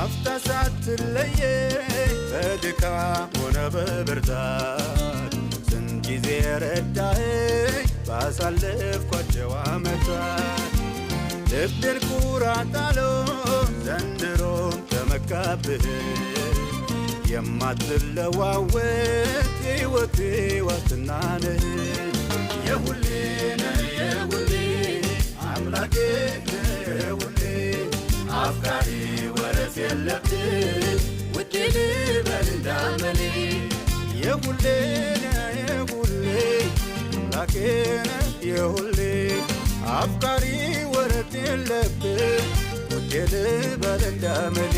ላፍታ ሳትለየ በድካም ሆነ በብርታት ስንት ጊዜ ረዳኸኝ ባሳለፍኳቸው ዓመታት ልቤን ኩራት አለው ዘንድሮም ተመካብህ የማትለዋወጥ የሕይወቴ ዋስትና ነህ የሁሌ ነህ የሁሌ አምላኬ ነህ የሁሌ አፍቃሪ ወረት የለብህ ውዴ ልበል እንዳመሌ የሁሌ ነህ የሁሌ አምላኬ ነህ የሁሌ አፍቃሪ ወረት የለብህ ውዴ ልበል እንዳመሌ